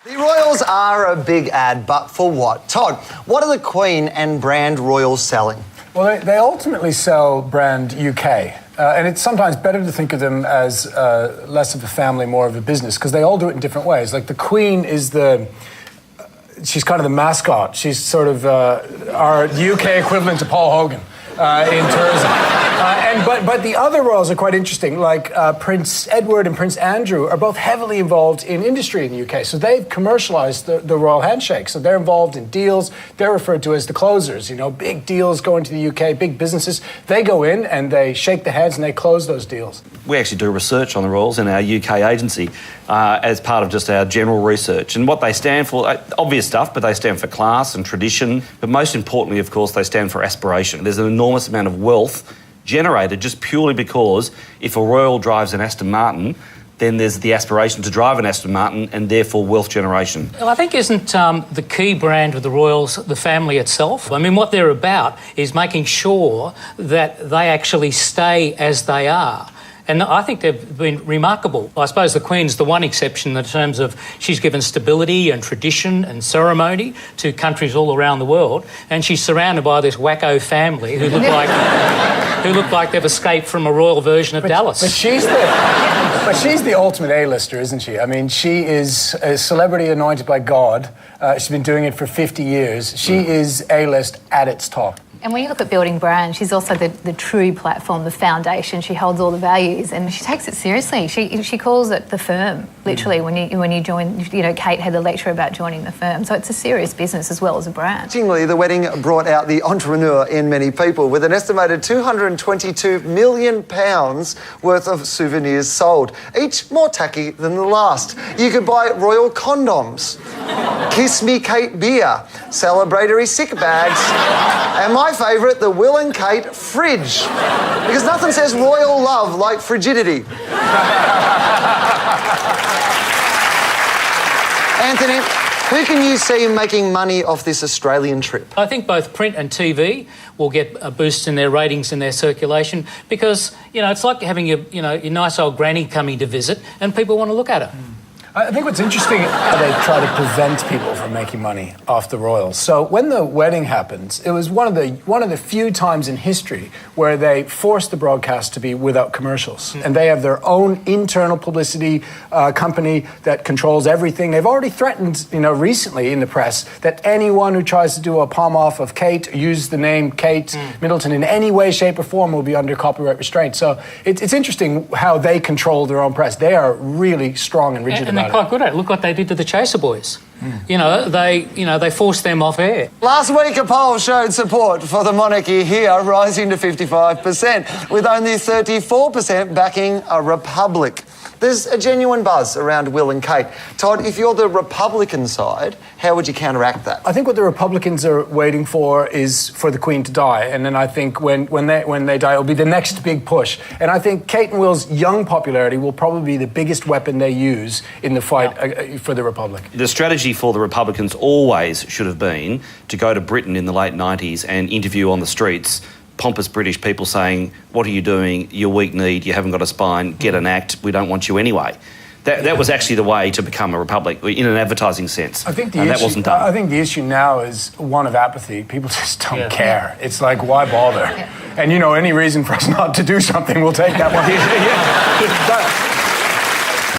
The Royals are a big ad, but for what? Todd, what are the Queen and brand Royals selling? Well, they ultimately sell brand UK. And it's sometimes better to think of them as less of a family, more of a business, because they all do it in different ways. Like the Queen is she's kind of the mascot. She's sort of our UK equivalent to Paul Hogan in tourism. But the other royals are quite interesting. Like Prince Edward and Prince Andrew are both heavily involved in industry in the UK. So they've commercialised the royal handshake. So they're involved in deals. They're referred to as the closers. You know, big deals going to the UK, big businesses. They go in and they shake the hands and they close those deals. We actually do research on the royals in our UK agency as part of just our general research. And what they stand for, obvious stuff, but they stand for class and tradition. But most importantly, of course, they stand for aspiration. There's an enormous amount of wealth generated just purely because if a royal drives an Aston Martin, then there's the aspiration to drive an Aston Martin and therefore wealth generation. Well, I think isn't the key brand of the Royals the family itself? I mean, what they're about is making sure that they actually stay as they are. And I think they've been remarkable. I suppose the Queen's the one exception in terms of she's given stability and tradition and ceremony to countries all around the world, and she's surrounded by this wacko family who look like they've escaped from a royal version of Dallas. But she's the ultimate A-lister, isn't she? I mean, she is a celebrity anointed by God. She's been doing it for 50 years. She is A-list at its top. And when you look at building brand, she's also the true platform, the foundation. She holds all the values and she takes it seriously. She calls it the firm, literally, when you join. You know, Kate had a lecture about joining the firm. So it's a serious business as well as a brand. Interestingly, the wedding brought out the entrepreneur in many people, with an estimated £222 million worth of souvenirs sold, each more tacky than the last. You could buy royal condoms, Kiss Me Kate beer, celebratory sick bags, and my favourite, the Will and Kate fridge. Because nothing says royal love like frigidity. Anthony, who can you see making money off this Australian trip? I think both print and TV will get a boost in their ratings and their circulation because, you know, it's like having your nice old granny coming to visit and people want to look at her. I think what's interesting is how they try to prevent people from making money off the royals. So when the wedding happens, it was one of the few times in history where they forced the broadcast to be without commercials. And they have their own internal publicity company that controls everything. They've already threatened, recently in the press that anyone who tries to do a palm off of Kate, use the name Kate Middleton in any way, shape or form will be under copyright restraint. So it's interesting how they control their own press. They are really strong and rigid about it. Quite good at it. Look what they did to the Chaser Boys. They forced them off air. Last week, a poll showed support for the monarchy here rising to 55%, with only 34% backing a republic. There's a genuine buzz around Will and Kate. Todd, if you're the Republican side, how would you counteract that? I think what the Republicans are waiting for is for the Queen to die, and then I think when they die, it'll be the next big push. And I think Kate and Will's young popularity will probably be the biggest weapon they use in the fight for the Republic. The strategy for the Republicans always should have been to go to Britain in the late 90s and interview on the streets pompous British people saying, what are you doing? You're weak-kneed, you haven't got a spine, get an act, we don't want you anyway. That was actually the way to become a republic, in an advertising sense. I think that wasn't done. I think the issue now is one of apathy. People just don't care. It's like, why bother? And, any reason for us not to do something, we'll take that one.